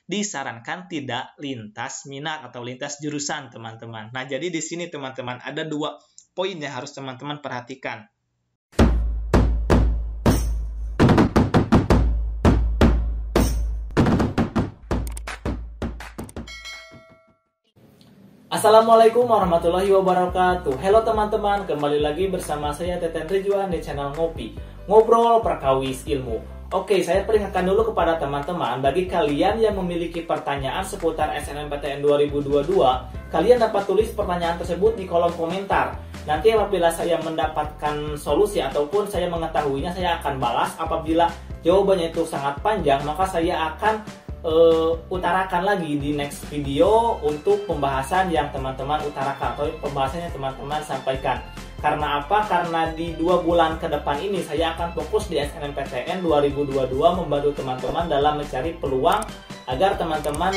disarankan tidak lintas minat atau lintas jurusan, teman-teman. Nah, jadi di sini teman-teman ada 2 poin yang harus teman-teman perhatikan. Assalamualaikum warahmatullahi wabarakatuh. Halo teman-teman, kembali lagi bersama saya Teten Ridwan di channel Ngopi, Ngobrol Perkawis Ilmu. Oke, saya peringatkan dulu kepada teman-teman, bagi kalian yang memiliki pertanyaan seputar SNMPTN 2022, kalian dapat tulis pertanyaan tersebut di kolom komentar. Nanti apabila saya mendapatkan solusi ataupun saya mengetahuinya, saya akan balas. Apabila jawabannya itu sangat panjang, maka saya akan utarakan lagi di next video untuk pembahasan yang teman-teman utarakan atau pembahasan yang teman-teman sampaikan. Karena apa? Karena di 2 bulan ke depan ini saya akan fokus di SNMPTN 2022 membantu teman-teman dalam mencari peluang agar teman-teman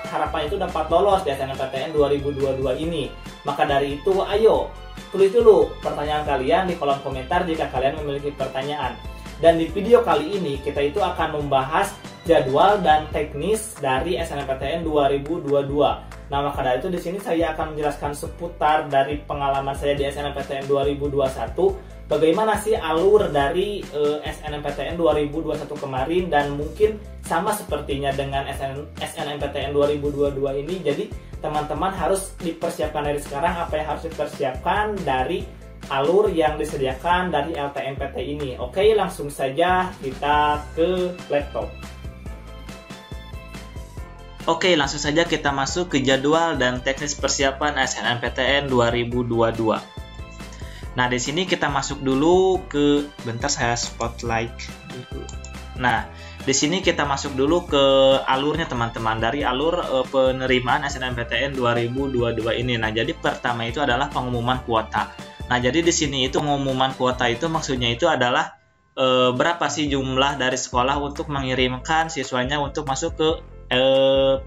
harapan itu dapat lolos di SNMPTN 2022 ini. Maka dari itu, ayo tulis dulu pertanyaan kalian di kolom komentar jika kalian memiliki pertanyaan. Dan di video kali ini kita itu akan membahas jadwal dan teknis dari SNMPTN 2022. Nah, maka dari itu di sini saya akan menjelaskan seputar dari pengalaman saya di SNMPTN 2021, bagaimana sih alur dari SNMPTN 2021 kemarin, dan mungkin sama sepertinya dengan SNMPTN 2022 ini. Jadi teman-teman harus dipersiapkan dari sekarang apa yang harus dipersiapkan dari alur yang disediakan dari LTMPT ini. Oke, langsung saja kita ke laptop. Oke, langsung saja kita masuk ke jadwal dan teknis persiapan SNMPTN 2022. Nah, di sini kita masuk dulu ke, bentar saya spotlight dulu. Nah, di sini kita masuk dulu ke alurnya teman-teman, dari alur penerimaan SNMPTN 2022 ini. Nah, jadi pertama itu adalah pengumuman kuota. Nah, jadi di sini itu pengumuman kuota itu maksudnya itu adalah berapa sih jumlah dari sekolah untuk mengirimkan siswanya untuk masuk ke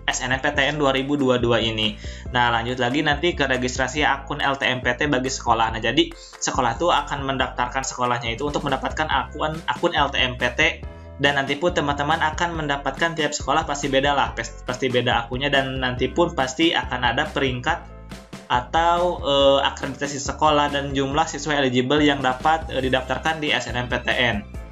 SNMPTN 2022 ini. Nah, lanjut lagi nanti ke registrasi akun LTMPT bagi sekolah. Nah, jadi sekolah itu akan mendaftarkan sekolahnya itu untuk mendapatkan akun LTMPT, dan nanti pun teman-teman akan mendapatkan, tiap sekolah pasti beda lah, pasti beda akunnya, dan nanti pun pasti akan ada peringkat atau akreditasi sekolah dan jumlah siswa eligible yang dapat didaftarkan di SNMPTN.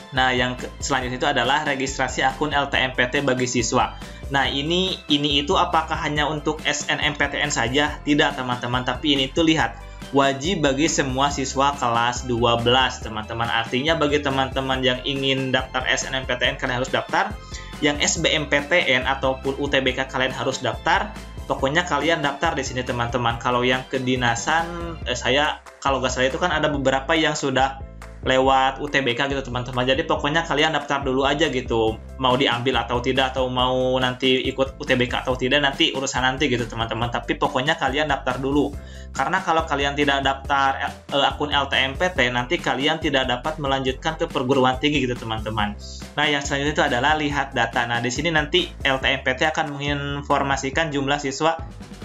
Nah, yang selanjutnya itu adalah registrasi akun LTMPT bagi siswa. Nah, ini itu apakah hanya untuk SNMPTN saja? Tidak, teman-teman, tapi ini tuh lihat, wajib bagi semua siswa kelas 12, teman-teman. Artinya bagi teman-teman yang ingin daftar SNMPTN kalian harus daftar, yang SBMPTN ataupun UTBK kalian harus daftar. Pokoknya kalian daftar di sini, teman-teman. Kalau yang kedinasan, saya kalau nggak salah itu kan ada beberapa yang sudah lewat UTBK gitu, teman-teman. Jadi pokoknya kalian daftar dulu aja gitu, mau diambil atau tidak, atau mau nanti ikut UTBK atau tidak, nanti urusan nanti gitu, teman-teman. Tapi pokoknya kalian daftar dulu, karena kalau kalian tidak daftar akun LTMPT, nanti kalian tidak dapat melanjutkan ke perguruan tinggi gitu, teman-teman. Nah, yang selanjutnya itu adalah lihat data. Nah, di sini nanti LTMPT akan menginformasikan jumlah siswa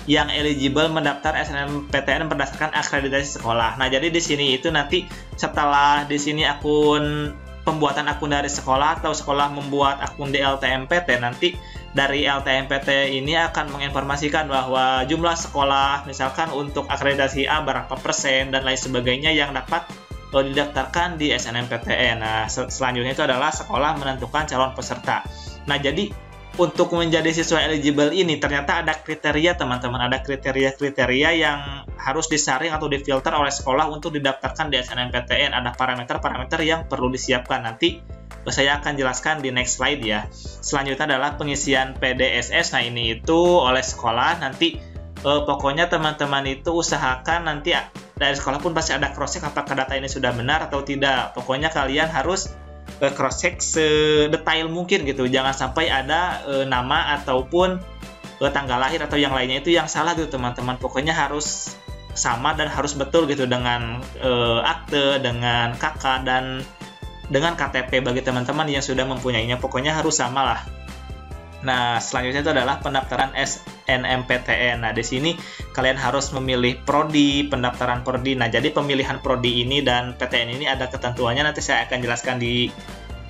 yang eligible mendaftar SNMPTN berdasarkan akreditasi sekolah. Nah, jadi di sini itu nanti setelah di sini pembuatan akun dari sekolah atau sekolah membuat akun di LTMPT, nanti dari LTMPT ini akan menginformasikan bahwa jumlah sekolah misalkan untuk akreditasi A berapa persen dan lain sebagainya yang dapat didaftarkan di SNMPTN. Nah, selanjutnya itu adalah sekolah menentukan calon peserta. Nah, jadi untuk menjadi siswa eligible ini ternyata ada kriteria, teman-teman. Ada kriteria-kriteria yang harus disaring atau difilter oleh sekolah untuk didaftarkan di SNMPTN. Ada parameter-parameter yang perlu disiapkan. Nanti saya akan jelaskan di next slide ya. Selanjutnya adalah pengisian PDSS. Nah, ini itu oleh sekolah. Nanti pokoknya teman-teman itu usahakan nanti dari sekolah pun pasti ada cross-check apakah data ini sudah benar atau tidak. Pokoknya kalian harus cross-check sedetail mungkin gitu, jangan sampai ada nama ataupun tanggal lahir atau yang lainnya itu yang salah gitu, teman-teman. Pokoknya harus sama dan harus betul gitu dengan akte, dengan KK, dan dengan KTP bagi teman-teman yang sudah mempunyainya. Pokoknya harus sama lah. Nah, selanjutnya itu adalah pendaftaran SNMPTN. Nah, di sini kalian harus memilih prodi, pendaftaran prodi. Nah, jadi pemilihan prodi ini dan PTN ini ada ketentuannya, nanti saya akan jelaskan di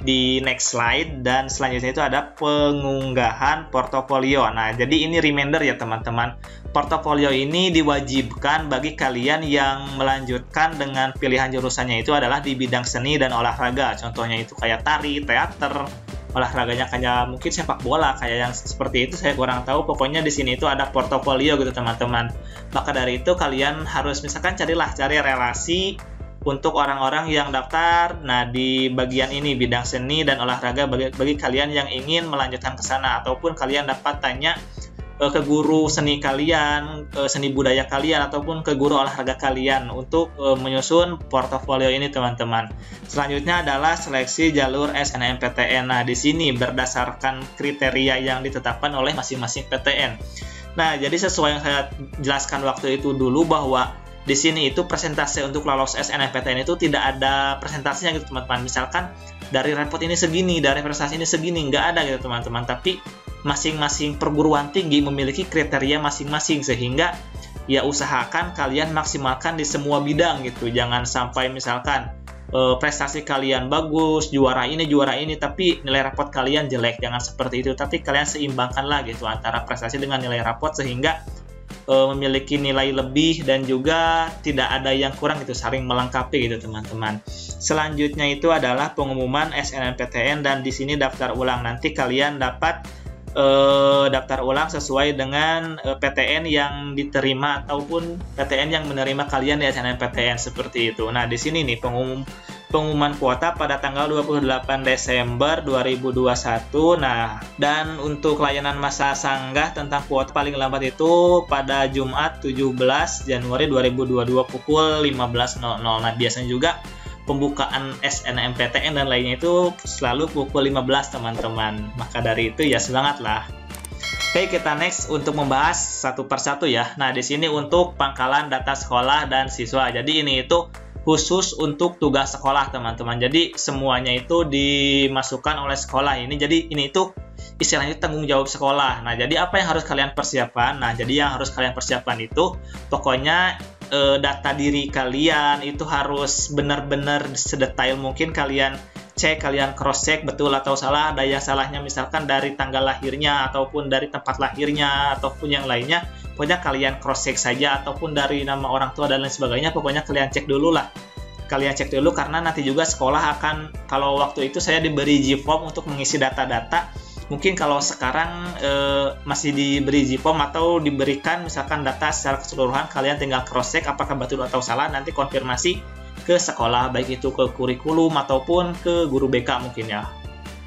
di next slide, dan selanjutnya itu ada pengunggahan portofolio. Nah, jadi ini reminder ya teman-teman. Portofolio ini diwajibkan bagi kalian yang melanjutkan dengan pilihan jurusannya itu adalah di bidang seni dan olahraga. Contohnya itu kayak tari, teater, olahraganya kayak mungkin sepak bola, kayak yang seperti itu saya kurang tahu. Pokoknya di sini itu ada portofolio gitu teman-teman. Maka dari itu kalian harus misalkan cari relasi untuk orang-orang yang daftar. Nah, di bagian ini bidang seni dan olahraga bagi kalian yang ingin melanjutkan ke sana, ataupun kalian dapat tanya ke guru seni kalian, seni budaya kalian, ataupun ke guru olahraga kalian untuk menyusun portofolio ini teman-teman. Selanjutnya adalah seleksi jalur SNMPTN. Nah, di sini berdasarkan kriteria yang ditetapkan oleh masing-masing PTN. Nah, jadi sesuai yang saya jelaskan waktu itu dulu, bahwa di sini itu persentase untuk lolos SNMPTN itu tidak ada presentasinya gitu teman-teman. Misalkan dari rapot ini segini, dari prestasi ini segini, nggak ada gitu teman-teman. Tapi masing-masing perguruan tinggi memiliki kriteria masing-masing, sehingga ya usahakan kalian maksimalkan di semua bidang gitu. Jangan sampai misalkan prestasi kalian bagus, juara ini, tapi nilai rapot kalian jelek. Jangan seperti itu, tapi kalian seimbangkanlah gitu antara prestasi dengan nilai rapot, sehingga memiliki nilai lebih dan juga tidak ada yang kurang gitu, saling melengkapi gitu teman-teman. Selanjutnya itu adalah pengumuman SNMPTN, dan di sini daftar ulang. Nanti kalian dapat daftar ulang sesuai dengan PTN yang diterima ataupun PTN yang menerima kalian di SNMPTN seperti itu. Nah, di sini nih pengumuman kuota pada tanggal 28 Desember 2021. Nah, dan untuk layanan masa sanggah tentang kuota paling lambat itu pada Jumat 17 Januari 2022 pukul 15.00. Nah, biasanya juga pembukaan SNMPTN dan lainnya itu selalu pukul 15 teman-teman. Maka dari itu ya semangatlah. Oke, kita next untuk membahas satu persatu ya. Nah, di sini untuk pangkalan data sekolah dan siswa. Jadi ini itu khusus untuk tugas sekolah teman-teman. Jadi semuanya itu dimasukkan oleh sekolah ini. Jadi ini itu istilahnya tanggung jawab sekolah. Nah, jadi apa yang harus kalian persiapkan? Nah, jadi yang harus kalian persiapkan itu pokoknya data diri kalian itu harus benar-benar sedetail mungkin. Kalian cek, kalian cross check betul atau salah. Ada yang salahnya misalkan dari tanggal lahirnya ataupun dari tempat lahirnya ataupun yang lainnya. Pokoknya kalian cross check saja, ataupun dari nama orang tua dan lain sebagainya. Pokoknya kalian cek dulu lah. Kalian cek dulu, karena nanti juga sekolah akan, kalau waktu itu saya diberi G-form untuk mengisi data-data. Mungkin kalau sekarang masih diberi G-form atau diberikan misalkan data secara keseluruhan, kalian tinggal cross check apakah betul atau salah, nanti konfirmasi ke sekolah, baik itu ke kurikulum ataupun ke guru BK mungkin ya.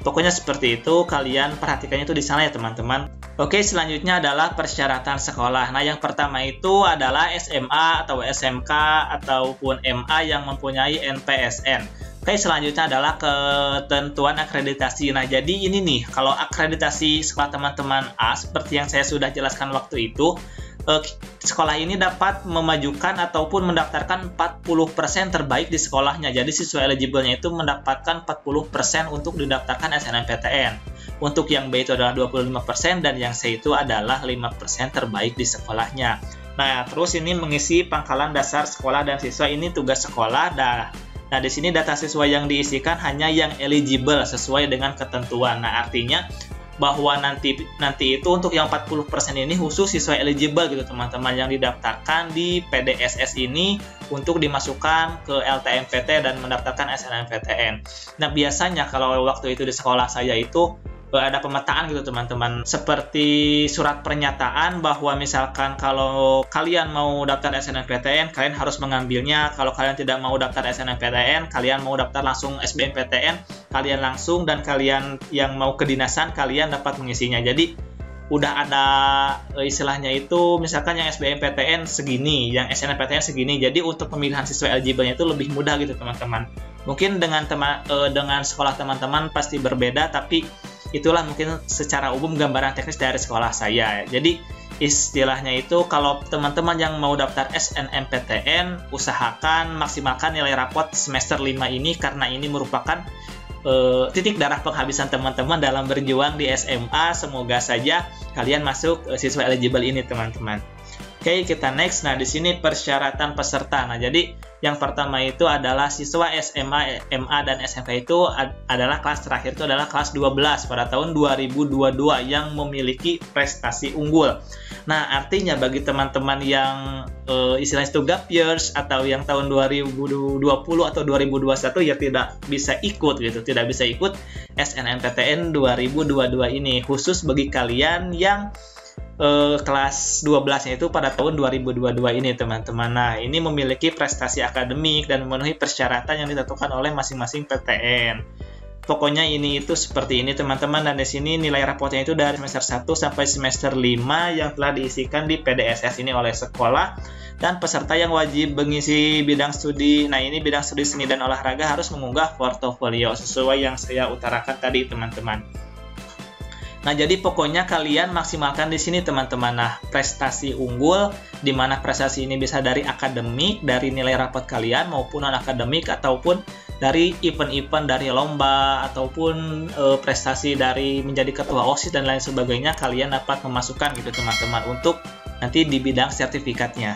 Pokoknya seperti itu, kalian perhatikannya itu di sana ya teman-teman. Oke, selanjutnya adalah persyaratan sekolah. Nah, yang pertama itu adalah SMA atau SMK ataupun MA yang mempunyai NPSN. Oke, selanjutnya adalah ketentuan akreditasi. Nah, jadi ini nih, kalau akreditasi sekolah teman-teman A, seperti yang saya sudah jelaskan waktu itu, sekolah ini dapat memajukan ataupun mendaftarkan 40% terbaik di sekolahnya. Jadi siswa eligible-nya itu mendapatkan 40% untuk didaftarkan SNMPTN. Untuk yang B itu adalah 25% dan yang C itu adalah 5% terbaik di sekolahnya. Nah, terus ini mengisi pangkalan dasar sekolah dan siswa, ini tugas sekolah. Nah, di sini data siswa yang diisikan hanya yang eligible sesuai dengan ketentuan. Nah, artinya bahwa nanti itu untuk yang 40% ini khusus siswa eligible gitu teman-teman, yang didaftarkan di PDSS ini untuk dimasukkan ke LTMPT dan mendaftarkan SNMPTN. Nah, biasanya kalau waktu itu di sekolah saya itu ada pemetaan gitu teman-teman, seperti surat pernyataan bahwa misalkan kalau kalian mau daftar SNMPTN kalian harus mengambilnya, kalau kalian tidak mau daftar SNMPTN, kalian mau daftar langsung SBMPTN, kalian langsung, dan kalian yang mau kedinasan kalian dapat mengisinya. Jadi udah ada istilahnya itu, misalkan yang SBMPTN segini, yang SNMPTN segini. Jadi untuk pemilihan siswa eligible-nya itu lebih mudah gitu teman-teman. Mungkin dengan sekolah teman-teman pasti berbeda, tapi itulah mungkin secara umum gambaran teknis dari sekolah saya. Jadi istilahnya itu kalau teman-teman yang mau daftar SNMPTN, usahakan maksimalkan nilai rapot semester 5 ini, karena ini merupakan titik darah penghabisan teman-teman dalam berjuang di SMA. Semoga saja kalian masuk siswa eligible ini teman-teman. Oke, kita next. Nah, di sini persyaratan peserta. Nah, jadi yang pertama itu adalah siswa SMA, MA, dan SMK itu adalah kelas terakhir itu adalah kelas 12 pada tahun 2022 yang memiliki prestasi unggul. Nah, artinya bagi teman-teman yang istilahnya itu gap years atau yang tahun 2020 atau 2021 ya tidak bisa ikut gitu, tidak bisa ikut SNMPTN 2022 ini, khusus bagi kalian yang kelas 12-nya itu pada tahun 2022 ini teman-teman. Nah, ini memiliki prestasi akademik dan memenuhi persyaratan yang ditentukan oleh masing-masing PTN. Pokoknya ini itu seperti ini teman-teman, dan di sini nilai rapotnya itu dari semester 1 sampai semester 5 yang telah diisikan di PDSS ini oleh sekolah, dan peserta yang wajib mengisi bidang studi. Nah, ini bidang studi seni dan olahraga harus mengunggah portofolio sesuai yang saya utarakan tadi teman-teman. Nah, jadi pokoknya kalian maksimalkan di sini teman-teman. Nah, prestasi unggul di mana prestasi ini bisa dari akademik, dari nilai rapot kalian maupun non-akademik, ataupun dari event-event dari lomba, ataupun prestasi dari menjadi ketua OSIS dan lain sebagainya, kalian dapat memasukkan gitu teman-teman untuk nanti di bidang sertifikatnya.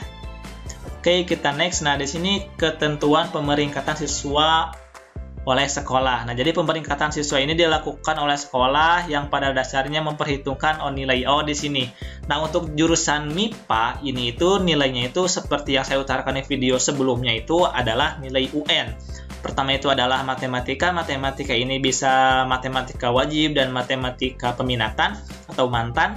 Oke, kita next. Nah, di sini ketentuan pemeringkatan siswa oleh sekolah. Nah, jadi pemeringkatan siswa ini dilakukan oleh sekolah yang pada dasarnya memperhitungkan nilai di sini. Nah, untuk jurusan MIPA ini itu nilainya itu seperti yang saya utarakan di video sebelumnya itu adalah nilai UN. Pertama itu adalah matematika. Matematika ini bisa matematika wajib dan matematika peminatan atau mantan.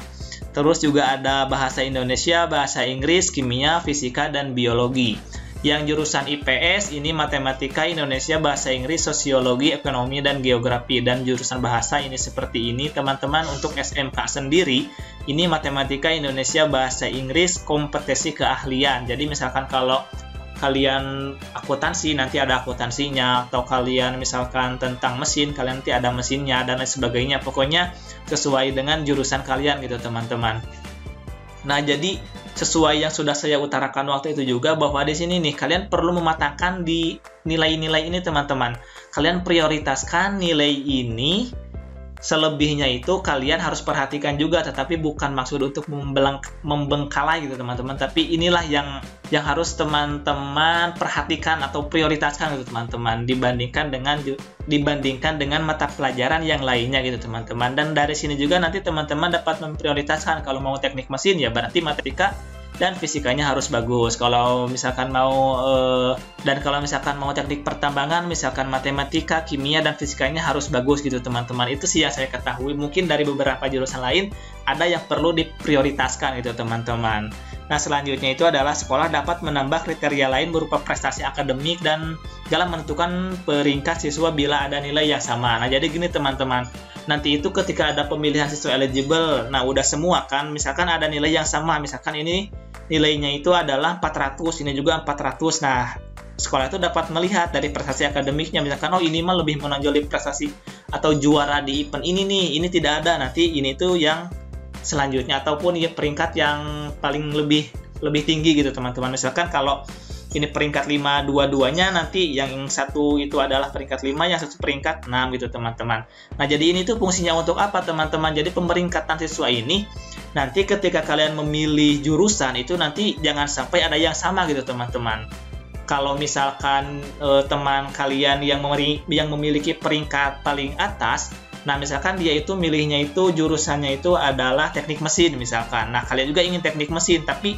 Terus juga ada bahasa Indonesia, bahasa Inggris, kimia, fisika, dan biologi. Yang jurusan IPS ini matematika, Indonesia, bahasa Inggris, sosiologi, ekonomi, dan geografi. Dan jurusan bahasa ini seperti ini teman-teman. Untuk SMK sendiri ini matematika, Indonesia, bahasa Inggris, kompetensi keahlian. Jadi misalkan kalau kalian akuntansi nanti ada akuntansinya, atau kalian misalkan tentang mesin kalian nanti ada mesinnya dan lain sebagainya. Pokoknya sesuai dengan jurusan kalian gitu teman-teman. Nah, jadi sesuai yang sudah saya utarakan waktu itu juga, bahwa di sini nih kalian perlu mematangkan di nilai-nilai ini teman-teman. Kalian prioritaskan nilai ini, selebihnya itu kalian harus perhatikan juga, tetapi bukan maksud untuk membengkalai gitu teman-teman. Tapi inilah yang harus teman-teman perhatikan atau prioritaskan gitu teman-teman, dibandingkan dengan mata pelajaran yang lainnya gitu teman-teman. Dan dari sini juga nanti teman-teman dapat memprioritaskan, kalau mau teknik mesin ya berarti matematika dan fisikanya harus bagus. Kalau misalkan mau teknik pertambangan, misalkan matematika, kimia, dan fisikanya harus bagus gitu teman-teman. Itu sih yang saya ketahui. Mungkin dari beberapa jurusan lain ada yang perlu diprioritaskan gitu teman-teman. Nah, selanjutnya itu adalah sekolah dapat menambah kriteria lain berupa prestasi akademik dan dalam menentukan peringkat siswa bila ada nilai yang sama. Nah, jadi gini teman-teman, nanti itu ketika ada pemilihan siswa eligible, nah udah semua kan, misalkan ada nilai yang sama, misalkan ini nilainya itu adalah 400, ini juga 400. Nah, sekolah itu dapat melihat dari prestasi akademiknya, misalkan ini mah lebih menonjol di prestasi atau juara di event ini nih, ini tidak ada, nanti ini tuh yang selanjutnya, ataupun ya peringkat yang paling lebih tinggi gitu teman-teman. Misalkan kalau ini peringkat 5 dua-duanya, nanti yang satu itu adalah peringkat 5, yang satu peringkat 6 gitu teman-teman. Nah, jadi ini tuh fungsinya untuk apa teman-teman? Jadi pemeringkatan siswa ini nanti ketika kalian memilih jurusan itu nanti jangan sampai ada yang sama gitu teman-teman. Kalau misalkan teman kalian yang memiliki peringkat paling atas, nah misalkan dia itu milihnya itu jurusannya itu adalah teknik mesin misalkan. Nah, kalian juga ingin teknik mesin, tapi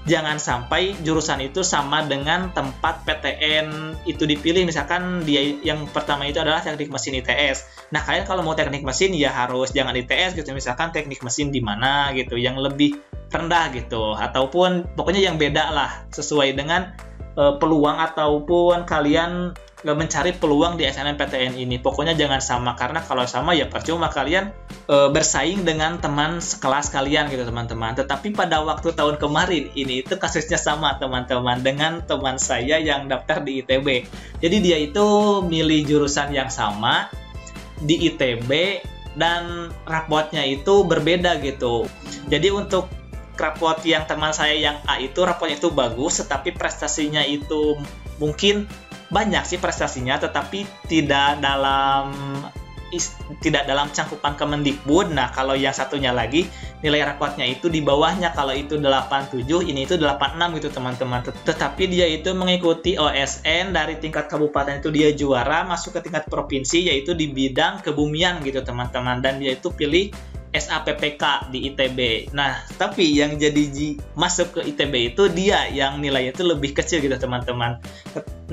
jangan sampai jurusan itu sama dengan tempat PTN itu dipilih. Misalkan dia yang pertama itu adalah teknik mesin ITS. Nah, kalian kalau mau teknik mesin ya harus jangan ITS gitu. Misalkan teknik mesin di mana gitu, yang lebih rendah gitu. Ataupun pokoknya yang beda lah, sesuai dengan peluang ataupun kalian mencari peluang di SNMPTN ini. Pokoknya jangan sama, karena kalau sama ya percuma kalian bersaing dengan teman sekelas kalian gitu teman-teman. Tetapi pada waktu tahun kemarin ini itu kasusnya sama teman-teman dengan teman saya yang daftar di ITB. Jadi dia itu milih jurusan yang sama di ITB dan rapotnya itu berbeda gitu. Jadi untuk rapot yang teman saya yang A itu rapotnya itu bagus, tetapi prestasinya itu mungkin banyak sih prestasinya, tetapi tidak dalam tidak dalam cangkupan Kemendikbud. Nah, kalau yang satunya lagi nilai rapotnya itu di bawahnya, kalau itu 87, ini itu 86 gitu teman-teman. Tetapi dia itu mengikuti OSN dari tingkat kabupaten, itu dia juara, masuk ke tingkat provinsi yaitu di bidang kebumian gitu teman-teman, dan dia itu pilih SAPPK di ITB. Nah, tapi yang jadi masuk ke ITB itu dia yang nilainya itu lebih kecil gitu teman-teman.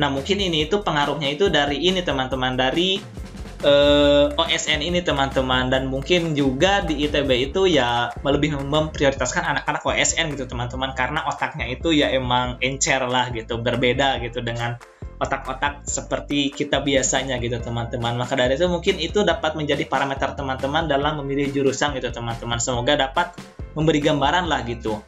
Nah, mungkin ini itu pengaruhnya itu dari ini teman-teman, dari OSN ini teman-teman, dan mungkin juga di ITB itu ya lebih memprioritaskan anak-anak OSN gitu teman-teman, karena otaknya itu ya emang encer lah gitu, berbeda gitu dengan otak-otak seperti kita biasanya gitu teman-teman. Maka dari itu mungkin itu dapat menjadi parameter teman-teman dalam memilih jurusan gitu teman-teman. Semoga dapat memberi gambaran lah gitu.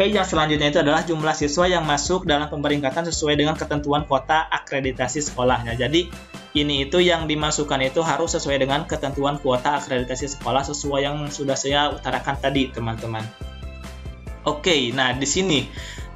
P yang selanjutnya itu adalah jumlah siswa yang masuk dalam pemeringkatan sesuai dengan ketentuan kuota akreditasi sekolahnya. Jadi ini itu yang dimasukkan itu harus sesuai dengan ketentuan kuota akreditasi sekolah sesuai yang sudah saya utarakan tadi teman-teman. Oke, nah di sini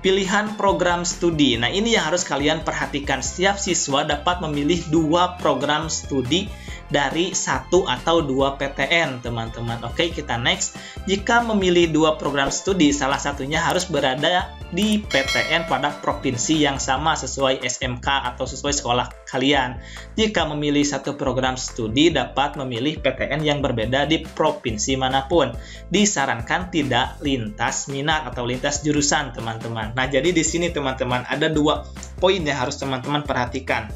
pilihan program studi. Nah, ini yang harus kalian perhatikan. Setiap siswa dapat memilih 2 program studi dari 1 atau 2 PTN, teman-teman. Oke, kita next. Jika memilih 2 program studi, salah satunya harus berada di PTN pada provinsi yang sama sesuai SMK atau sesuai sekolah kalian. Jika memilih 1 program studi, dapat memilih PTN yang berbeda di provinsi manapun. Disarankan tidak lintas minat atau lintas jurusan, teman-teman. Nah, jadi di sini teman-teman ada 2 poin yang harus teman-teman perhatikan.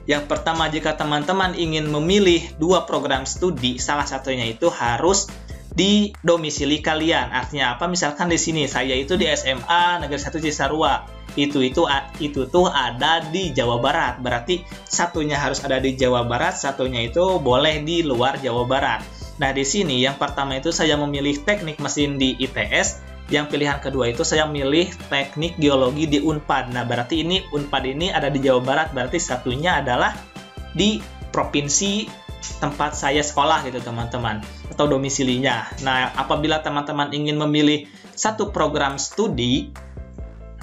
Yang pertama, jika teman-teman ingin memilih 2 program studi, salah satunya itu harus di domisili kalian. Artinya apa? Misalkan di sini saya itu di SMA Negeri 1 Cisarua. Itu tuh ada di Jawa Barat. Berarti satunya harus ada di Jawa Barat, satunya itu boleh di luar Jawa Barat. Nah, di sini yang pertama itu saya memilih teknik mesin di ITS. Yang pilihan kedua itu saya milih teknik geologi di Unpad. Nah, berarti ini Unpad ini ada di Jawa Barat, berarti satunya adalah di provinsi tempat saya sekolah gitu teman-teman, atau domisilinya. Nah, apabila teman-teman ingin memilih 1 program studi,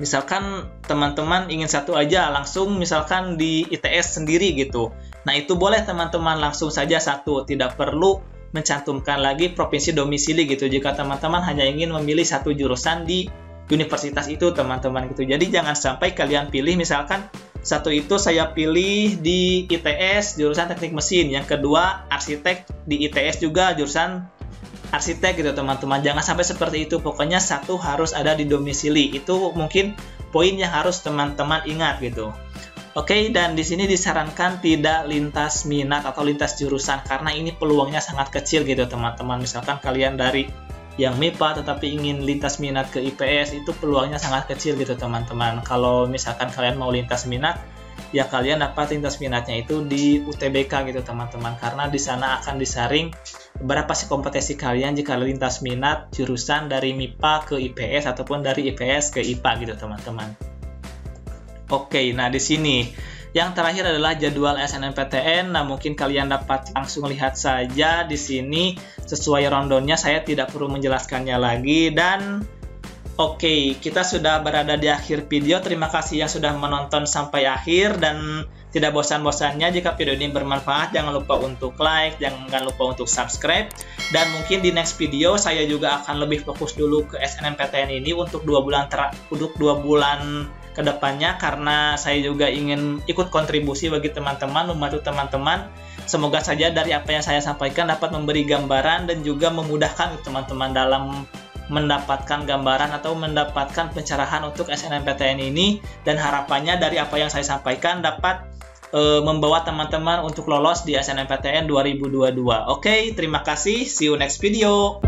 misalkan teman-teman ingin 1 aja langsung misalkan di ITS sendiri gitu. Nah, itu boleh teman-teman langsung saja 1, tidak perlu mencantumkan lagi provinsi domisili gitu jika teman-teman hanya ingin memilih 1 jurusan di universitas itu teman-teman gitu. Jadi jangan sampai kalian pilih misalkan 1 itu saya pilih di ITS jurusan teknik mesin, yang kedua arsitek di ITS juga jurusan arsitek gitu teman-teman. Jangan sampai seperti itu, pokoknya 1 harus ada di domisili. Itu mungkin poin yang harus teman-teman ingat gitu. Oke, dan di sini disarankan tidak lintas minat atau lintas jurusan karena ini peluangnya sangat kecil gitu teman-teman. Misalkan kalian dari yang MIPA tetapi ingin lintas minat ke IPS, itu peluangnya sangat kecil gitu teman-teman. Kalau misalkan kalian mau lintas minat, ya kalian dapat lintas minatnya itu di UTBK gitu teman-teman, karena di sana akan disaring berapa sih kompetensi kalian jika lintas minat jurusan dari MIPA ke IPS ataupun dari IPS ke IPA gitu teman-teman. Oke, nah di sini yang terakhir adalah jadwal SNMPTN. Nah, mungkin kalian dapat langsung lihat saja di sini sesuai rundownnya. Saya tidak perlu menjelaskannya lagi. Dan oke, kita sudah berada di akhir video. Terima kasih yang sudah menonton sampai akhir, dan tidak bosan-bosannya jika video ini bermanfaat, jangan lupa untuk like, jangan lupa untuk subscribe. Dan mungkin di next video saya juga akan lebih fokus dulu ke SNMPTN ini untuk 2 bulan ke depannya, karena saya juga ingin ikut kontribusi bagi teman-teman, membantu teman-teman. Semoga saja dari apa yang saya sampaikan dapat memberi gambaran dan juga memudahkan teman-teman dalam mendapatkan gambaran atau mendapatkan pencerahan untuk SNMPTN ini, dan harapannya dari apa yang saya sampaikan dapat membawa teman-teman untuk lolos di SNMPTN 2022. Oke, terima kasih. See you next video.